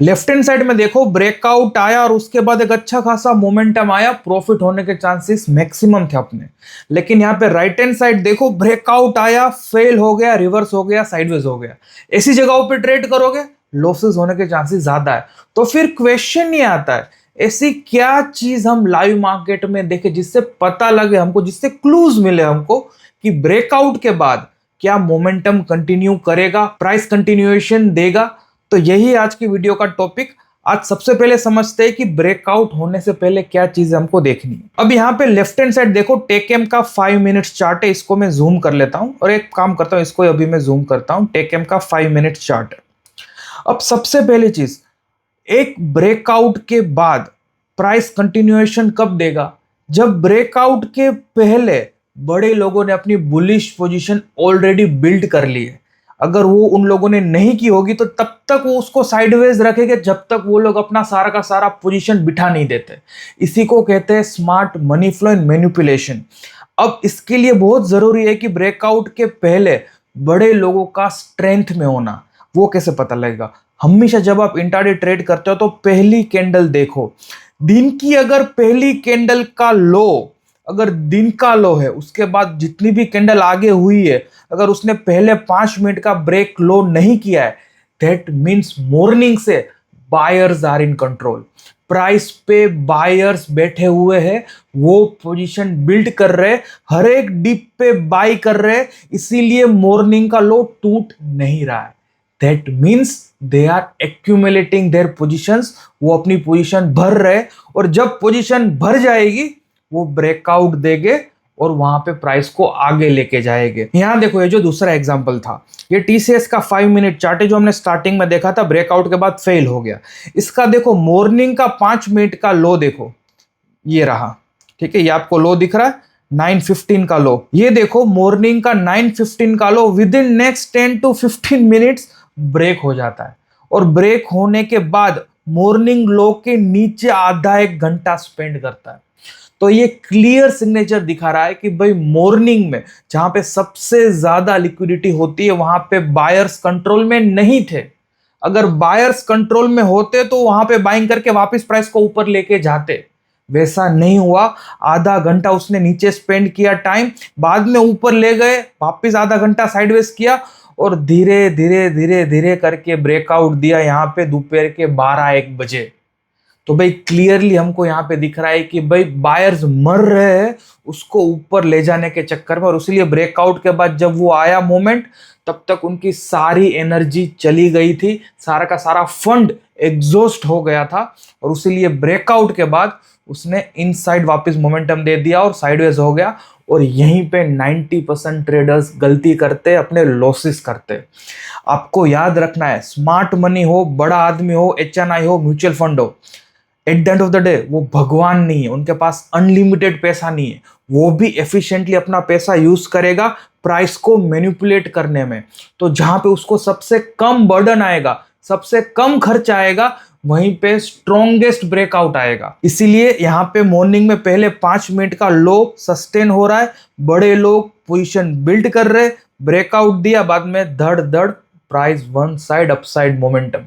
Left hand side में देखो breakout आया और उसके बाद एक अच्छा खासा मोमेंटम आया, प्रॉफिट होने के चांसेस मैक्सिमम थे अपने। लेकिन यहाँ पे राइट हैंड साइड देखो ब्रेकआउट आया, फेल हो गया, रिवर्स हो गया, साइडवेज हो गया। ऐसी जगहों पे ट्रेड करोगे लॉसेस होने के चांसेस ज्यादा है। तो फिर क्वेश्चन ये आता है, ऐसी क्या चीज हम लाइव मार्केट में देखें जिससे पता लगे हमको, जिससे क्लूज मिले हमको कि ब्रेकआउट के बाद क्या मोमेंटम कंटिन्यू करेगा, प्राइस कंटिन्यूएशन देगा। तो यही आज की वीडियो का टॉपिक। आज सबसे पहले समझते हैं कि ब्रेकआउट होने से पहले क्या चीजें हमको देखनी है। अब यहाँ पे लेफ्ट हैंड साइड देखो टेकएम का 5 मिनट्स चार्ट है, इसको मैं जूम कर लेता हूं और एक काम करता हूं, इसको अभी मैं जूम करता हूं। टेकएम का 5 मिनट्स चार्ट है। अब सबसे पहली चीज, एक ब्रेकआउट के बाद प्राइस कंटिन्यूएशन कब देगा? जब ब्रेकआउट के पहले बड़े लोगों ने अपनी बुलिश पोजीशन ऑलरेडी बिल्ड कर ली है। अगर वो उन लोगों ने नहीं की होगी तो तब तक वो उसको साइडवेज रखेंगे जब तक वो लोग अपना सारा का सारा पोजीशन बिठा नहीं देते। इसी को कहते हैं smart money flow and manipulation. अब इसके लिए बहुत जरूरी है कि ब्रेकआउट के पहले बड़े लोगों का स्ट्रेंथ में होना। वो कैसे पता लगेगा? हमेशा जब आप इंट्राडे ट्रेड करते हो तो पहली कैंडल देखो। दिन की अगर पहली कैंडल का लो, अगर दिन का लो है, उसके बाद जितनी भी कैंडल आगे हुई है, अगर उसने पहले 5 मिनट का ब्रेक लो नहीं किया है, दैट मीन्स मॉर्निंग से buyers are in control. Price पे बायर्स बैठे हुए हैं, वो पोजीशन बिल्ड कर रहे, हर एक डिप पे बाई कर रहे, इसीलिए मॉर्निंग का लो टूट नहीं रहा है। That means they are accumulating their positions, वो अपनी पोजीशन भर रहे, और जब पोजीशन भर जाएगी वो ब्रेकआउट देंगे और वहां पे प्राइस को आगे लेके जाएंगे। यहां देखो ये जो दूसरा एग्जांपल था, ये टीसीएस का 5 मिनट चार्ट है जो हमने स्टार्टिंग में देखा था, ब्रेकआउट के बाद फेल हो गया। इसका देखो मॉर्निंग का 5 मिनट का लो देखो, ये रहा। ठीक है, ये आपको लो दिख रहा है 9:15 का लो। ये देखो मॉर्निंग का 9:15 का लो within next 10 to 15 minutes break हो जाता है, और ब्रेक होने के बाद मॉर्निंग लो के नीचे आधा एक घंटा स्पेंड करता है। तो ये क्लियर सिग्नेचर दिखा रहा है कि भाई मॉर्निंग में जहां पे सबसे ज्यादा लिक्विडिटी होती है वहां पे बायर्स कंट्रोल में नहीं थे। अगर बायर्स कंट्रोल में होते तो वहां पे बाइंग करके वापस प्राइस को ऊपर लेके जाते। वैसा नहीं हुआ। आधा घंटा उसने नीचे स्पेंड किया टाइम, बाद में ऊपर ले गए, वापस आधा घंटा साइडवेज किया, और धीरे धीरे धीरे धीरे करके ब्रेकआउट दिया यहाँ पे दोपहर के 12-1 बजे। तो भाई क्लियरली हमको यहाँ पे दिख रहा है कि भाई बायर्स मर रहे हैं उसको ऊपर ले जाने के चक्कर में, और इसीलिए ब्रेकआउट के बाद जब वो आया मोमेंट, तब तक उनकी सारी एनर्जी चली गई थी, सारा का सारा फंड एग्जॉस्ट हो गया था, और इसीलिए ब्रेकआउट के बाद उसने इनसाइड वापस मोमेंटम दे दिया और साइडवेज हो गया। और यहीं पे 90% ट्रेडर्स गलती करते, अपने लॉसेस करते। आपको याद रखना है, स्मार्ट मनी हो, बड़ा आदमी हो, एचएनआई हो, म्यूचुअल फंड हो, at the end of the day वो भगवान नहीं है, उनके पास अनलिमिटेड पैसा नहीं है। वो भी एफिशिएंटली अपना पैसा यूज करेगा प्राइस को मैनिपुलेट करने में। तो जहां पे उसको सबसे कम बर्डन आएगा, सबसे कम खर्च आएगा, वहीं पे स्ट्रॉन्गेस्ट ब्रेकआउट आएगा। इसीलिए यहाँ पे मॉर्निंग में पहले 5 मिनट का लो सस्टेन हो रहा है, बड़े लोग पोजीशन बिल्ड कर रहे, ब्रेकआउट दिया, बाद में धड़ धड़ price one side upside momentum.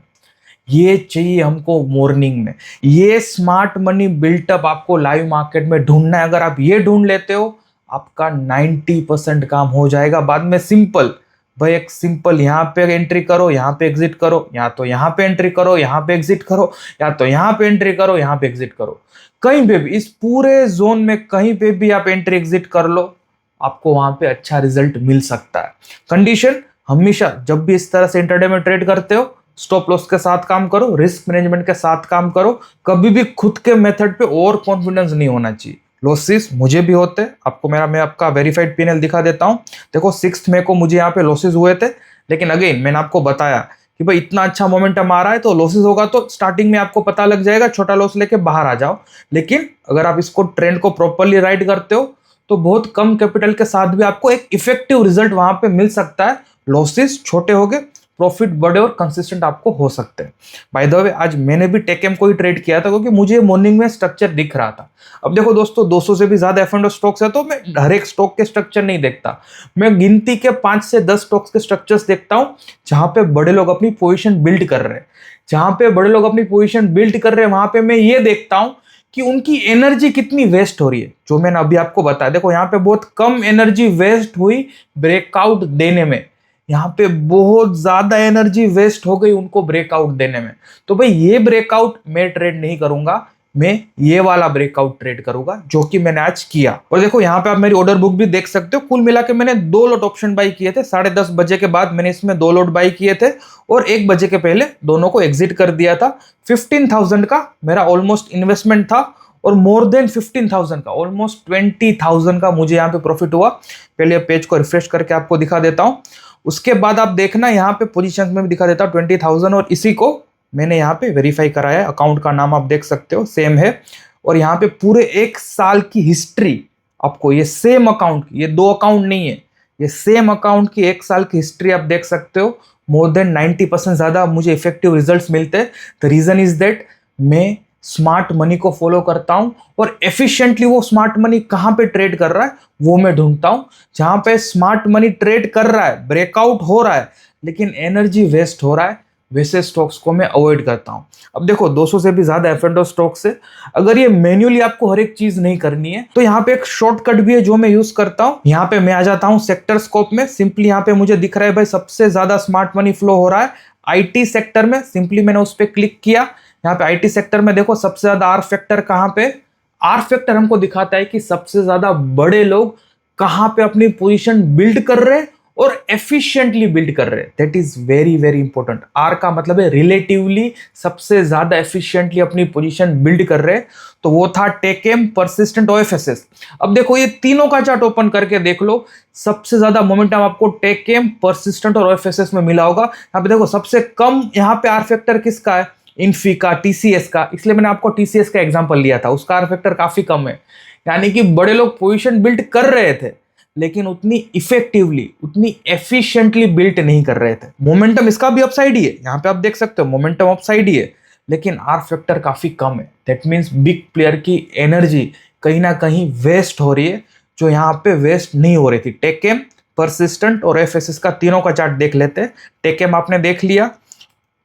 ये चाहिए हमको मॉर्निंग में। ये स्मार्ट मनी बिल्टअप आपको लाइव मार्केट में ढूंढना है। अगर आप ये ढूंढ लेते हो, आपका 90% काम हो जाएगा। बाद में सिंपल, भाई एक सिंपल यहाँ पे एंट्री करो, यहाँ पे एग्जिट करो, या तो यहाँ पे एंट्री करो, यहाँ पे एग्जिट करो, या तो यहाँ पे एंट्री करो, यहाँ पे एग्जिट करो। कहीं पे भी इस पूरे जोन में कहीं पे भी आप एंट्री एग्जिट कर लो, आपको वहां पे अच्छा रिजल्ट मिल सकता है। कंडीशन, हमेशा जब भी इस तरह से इंट्राडे में ट्रेड करते हो, स्टॉप लॉस के साथ काम करो, रिस्क मैनेजमेंट के साथ काम करो। कभी भी खुद के मेथड पे ओवर कॉन्फिडेंस नहीं होना चाहिए। लॉसेस मुझे भी होते हैं, आपको मैं आपका वेरीफाइड पीएनएल दिखा देता हूं। देखो 6 मई को मुझे यहाँ पे लॉसेस हुए थे, लेकिन अगेन मैंने आपको बताया कि भाई इतना अच्छा मोमेंटम आ रहा है तो लॉसेस होगा, तो स्टार्टिंग में आपको पता लग जाएगा, छोटा लॉस लेके बाहर आ जाओ। लेकिन अगर आप इसको ट्रेंड को प्रॉपरली राइड करते हो तो बहुत कम कैपिटल के साथ भी आपको एक इफेक्टिव रिजल्ट वहां पे मिल सकता है। लॉसेस छोटे हो गए, प्रॉफिट बड़े और कंसिस्टेंट आपको हो सकते हैं। बाय द वे आज मैंने भी टेकएम को ही ट्रेड किया था क्योंकि मुझे मॉर्निंग में स्ट्रक्चर दिख रहा था। अब देखो दोस्तों 200 से भी ज्यादा F&O स्टॉक्स है तो मैं हर एक स्टॉक के स्ट्रक्चर नहीं देखता, मैं गिनती के 5 से 10 स्टॉक्स के स्ट्रक्चर्स देखता हूं जहां पे बड़े लोग अपनी पोजीशन बिल्ड कर रहे हैं। जहां पे बड़े लोग अपनी पोजीशन बिल्ड कर रहे हैं वहां पे मैं ये देखता हूं कि उनकी एनर्जी कितनी वेस्ट हो रही है, जो मैंने अभी आपको बताया। देखो यहाँ पे बहुत कम एनर्जी वेस्ट हुई ब्रेकआउट देने में, यहाँ पे बहुत ज्यादा एनर्जी वेस्ट हो गई उनको ब्रेकआउट देने में। तो भाई ये ब्रेकआउट मैं ट्रेड नहीं करूंगा, मैं ये वाला ब्रेकआउट ट्रेड करूंगा जो कि मैंने आज किया। और देखो यहाँ पे आप मेरी ऑर्डर बुक भी देख सकते हो, कुल मिला के मैंने 2 लॉट ऑप्शन बाई किए थे। 10:30 बजे के बाद मैंने इसमें 2 लॉट बाई किए थे और 1 बजे के पहले दोनों को एग्जिट कर दिया था। 15,000 का मेरा ऑलमोस्ट इन्वेस्टमेंट था और मोर देन 15,000 का ऑलमोस्ट 20,000 का मुझे यहाँ पे प्रॉफिट हुआ। पहले पेज को रिफ्रेश करके आपको दिखा देता हूँ, उसके बाद आप देखना यहाँ पे पोजीशन में भी दिखा देता हूँ 20,000 और इसी को मैंने यहाँ पे वेरीफाई कराया है। अकाउंट का नाम आप देख सकते हो सेम है और यहाँ पे पूरे 1 साल की हिस्ट्री आपको ये सेम अकाउंट की, ये 2 अकाउंट नहीं है, ये सेम अकाउंट की 1 साल की हिस्ट्री आप देख सकते हो। मोर देन 90% ज्यादा मुझे इफेक्टिव रिजल्ट्स मिलते हैं। द रीजन इज दैट मैं स्मार्ट मनी को फॉलो करता हूं और एफिशिएंटली वो स्मार्ट मनी कहां पे ट्रेड कर रहा है वो मैं ढूंढता हूं। जहां पे स्मार्ट मनी ट्रेड कर रहा है, ब्रेकआउट हो रहा है लेकिन एनर्जी वेस्ट हो रहा है, वैसे स्टॉक्स को मैं अवॉइड करता हूं। अब देखो 200 से भी ज्यादा F&O स्टॉक्स है, अगर ये मैन्युअली आपको हर एक चीज नहीं करनी है तो यहाँ पे एक शॉर्टकट भी है जो मैं यूज करता हूं। यहाँ पे मैं आ जाता हूं सेक्टर स्कोप में। सिंपली यहाँ पे मुझे दिख रहा है भाई सबसे ज्यादा स्मार्ट मनी फ्लो हो रहा है आईटी सेक्टर में। सिंपली मैंने उस पर क्लिक किया। यहाँ पे आईटी सेक्टर में देखो सबसे ज्यादा आर फैक्टर कहां पे, आर फैक्टर हमको दिखाता है कि सबसे ज्यादा बड़े लोग कहां पे अपनी पोजीशन बिल्ड कर रहे हैं और एफिशिएंटली बिल्ड कर रहे हैं। That is very very important. R का मतलब है रिलेटिवली सबसे ज्यादा एफिशिएंटली अपनी पोजीशन बिल्ड कर रहे हैं, तो वो था टेकेम, परसिस्टेंट, ओएफएसएस। अब देखो ये तीनों का चार्ट ओपन करके देख लो, सबसे ज्यादा मोमेंटम आपको टेकेम, परसिस्टेंट और ओएफएसएस में मिला होगा। यहाँ पे देखो सबसे कम यहाँ पे आर फैक्टर किसका है, इन्फी का, टीसीएस का, इसलिए मैंने आपको टीसीएस का एग्जांपल लिया था। उसका आर फैक्टर काफी कम है, यानी कि बड़े लोग पोजीशन बिल्ड कर रहे थे लेकिन उतनी इफेक्टिवली, उतनी एफिशिएंटली बिल्ड नहीं कर रहे थे। मोमेंटम इसका भी अपसाइड ही है, यहाँ पे आप देख सकते हो मोमेंटम अपसाइड ही है लेकिन आर फैक्टर काफी कम है। दैट मीन्स बिग प्लेयर की एनर्जी कहीं ना कहीं वेस्ट हो रही है जो यहाँ पे वेस्ट नहीं हो रही थी। टेकेम, परसिस्टेंट और एफएसएस का तीनों का चार्ट देख लेते हैं। टेकेम आपने देख लिया,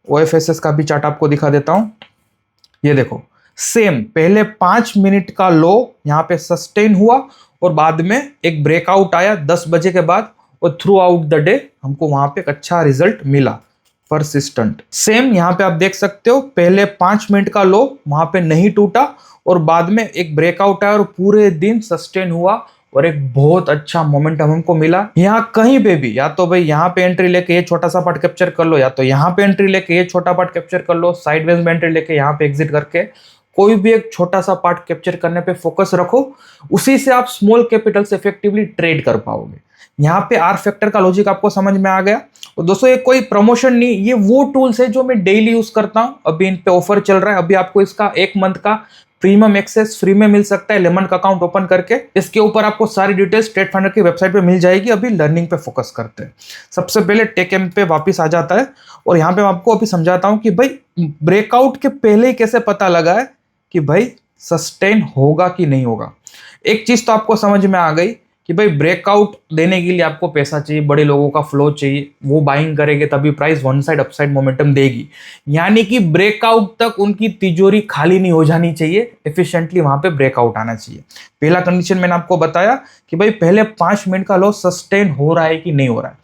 ओएफएसएस का भी चार्ट आपको दिखा देता हूं। ये देखो सेम पहले 5 मिनट का लो यहाँ पे सस्टेन हुआ और बाद में एक ब्रेकआउट आया 10 बजे के बाद और थ्रू आउट द डे हमको वहां पे एक अच्छा रिजल्ट मिला। परसिस्टेंट सेम यहाँ पे आप देख सकते हो, पहले 5 मिनट का लो वहां पे नहीं टूटा और बाद में एक ब्रेकआउट आया और पूरे दिन सस्टेन हुआ और एक बहुत अच्छा मोमेंटम हमको मिला। यहाँ कहीं पे भी या तो भाई यहाँ पे एंट्री लेके ये छोटा सा पार्ट कैप्चर कर लो, या तो यहाँ पे एंट्री लेके ये छोटा पार्ट कैप्चर कर लो, साइडवेज में एंट्री लेके यहाँ पे एग्जिट करके कोई भी एक छोटा सा पार्ट कैप्चर करने पे फोकस रखो, उसी से आप स्मॉल कैपिटल से इफेक्टिवली ट्रेड कर पाओगे। यहाँ पे आर फैक्टर का लॉजिक आपको समझ में आ गया। और दोस्तों ये कोई प्रमोशन नहीं, ये वो टूल्स है जो मैं डेली यूज करता हूँ। अभी इन पे ऑफर चल रहा है, अभी आपको इसका 1 मंथ का प्रीमियम एक्सेस फ्री में मिल सकता है लेमन का अकाउंट ओपन करके। इसके ऊपर आपको सारी डिटेल्स ट्रेड फाइंडर की वेबसाइट पे मिल जाएगी। अभी लर्निंग पे फोकस करते हैं। सबसे पहले टेकेम पे वापस आ जाता है और यहाँ पे मैं आपको अभी समझाता हूँ कि भाई ब्रेकआउट के पहले ही कैसे पता लगा है कि भाई सस्टेन होगा कि नहीं होगा। एक चीज तो आपको समझ में आ गई कि भाई ब्रेकआउट देने के लिए आपको पैसा चाहिए, बड़े लोगों का फ्लो चाहिए, वो बाइंग करेंगे तभी price one side upside momentum देगी। यानी कि ब्रेकआउट तक उनकी तिजोरी खाली नहीं हो जानी चाहिए, एफिशिएंटली वहां पे ब्रेकआउट आना चाहिए। पहला कंडीशन मैंने आपको बताया कि भाई पहले 5 मिनट का लॉस सस्टेन हो रहा है कि नहीं हो रहा है।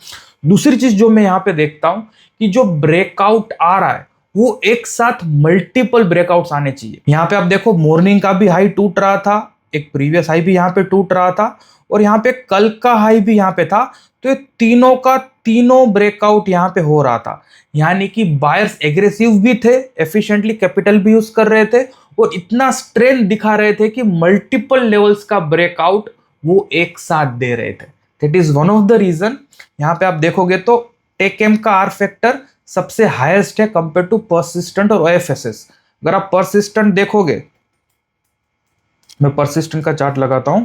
दूसरी चीज जो मैं यहाँ पे देखता हूं कि जो ब्रेकआउट आ रहा है वो एक साथ मल्टीपल ब्रेकआउट्स आने चाहिए। यहाँ पे आप देखो मॉर्निंग का भी हाई टूट रहा था, एक प्रीवियस हाई भी यहाँ पे टूट रहा था और यहाँ पे कल का हाई भी यहाँ पे था, तो ये तीनों का तीनों ब्रेकआउट यहाँ पे हो रहा था। यानी कि बायर्स एग्रेसिव भी थे, एफिशिएंटली कैपिटल भी यूज कर रहे थे और इतना स्ट्रेंथ दिखा रहे थे कि मल्टीपल लेवल्स का ब्रेकआउट वो एक साथ दे रहे थे। That is one of the reason. यहाँ पे आप देखोगे तो टेकेम का आर फैक्टर सबसे हाईएस्ट है कंपेयर टू परसिस्टेंट और ओएफएसएस। अगर आप परसिस्टेंट देखोगे, मैं परसिस्टेंट का चार्ट लगाता हूं,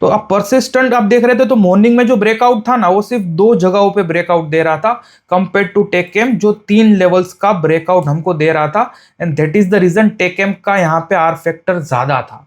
तो आप परसिस्टेंट आप देख रहे थे, तो मॉर्निंग में जो ब्रेकआउट था ना वो सिर्फ 2 जगहों पे ब्रेकआउट दे रहा था कंपेयर टू टेकेम, जो 3 लेवल्स का ब्रेकआउट हमको दे रहा था। And that is the reason टेकेम का यहाँ पे आर फैक्टर ज्यादा था।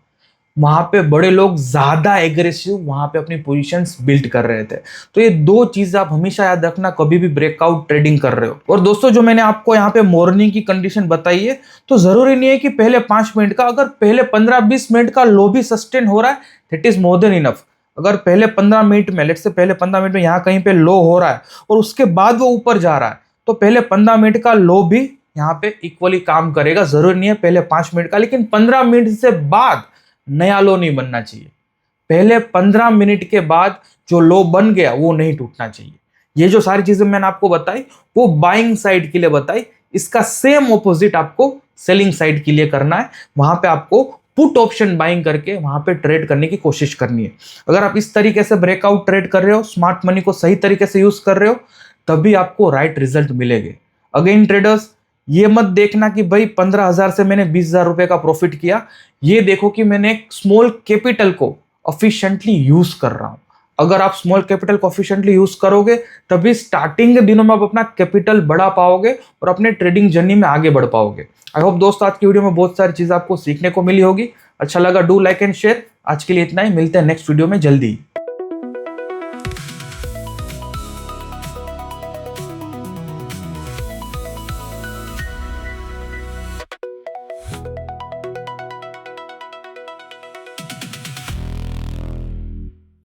वहां पे बड़े लोग ज्यादा एग्रेसिव वहां पे अपनी पोजीशंस बिल्ड कर रहे थे। तो ये 2 चीज आप हमेशा याद रखना कभी भी ब्रेकआउट ट्रेडिंग कर रहे हो। और दोस्तों जो मैंने आपको यहाँ पे मॉर्निंग की कंडीशन बताई है, तो जरूरी नहीं है कि पहले 5 मिनट का, अगर पहले 15-20 मिनट का लो भी सस्टेन हो रहा है, that is more than enough. अगर पहले 15 मिनट में, लेट से पहले 15 मिनट में यहाँ कहीं पे लो हो रहा है और उसके बाद वो ऊपर जा रहा है, तो पहले 15 मिनट का लो भी यहाँ पे इक्वली काम करेगा। जरूरी नहीं है पहले 5 मिनट का, लेकिन 15 मिनट से बाद नया लो नहीं बनना चाहिए। पहले 15 मिनट के बाद जो लो बन गया वो नहीं टूटना चाहिए। ये जो सारी चीजें मैंने आपको बताई वो बाइंग साइड के लिए बताई। इसका सेम ऑपोजिट आपको सेलिंग साइड के लिए करना है। वहां पे आपको पुट ऑप्शन बाइंग करके वहां पे ट्रेड करने की कोशिश करनी है। अगर आप इस तरीके से ब्रेकआउट ट्रेड कर रहे हो, स्मार्ट मनी को सही तरीके से यूज कर रहे हो, तभी आपको राइट रिजल्ट मिलेंगे। अगेन ट्रेडर्स, ये मत देखना कि भाई 15,000 से मैंने 20,000 रुपए का प्रॉफिट किया। ये देखो कि मैंने एक स्मॉल कैपिटल को एफिशिएंटली यूज कर रहा हूं। अगर आप स्मॉल कैपिटल को एफिशिएंटली यूज करोगे, तभी स्टार्टिंग के दिनों में आप अपना कैपिटल बढ़ा पाओगे और अपने ट्रेडिंग जर्नी में आगे बढ़ पाओगे। आई होप दोस्तों आज की वीडियो में बहुत सारी चीजें आपको सीखने को मिली होगी। अच्छा लगा डू लाइक एंड शेयर। आज के लिए इतना ही, मिलते हैं नेक्स्ट वीडियो में जल्दी।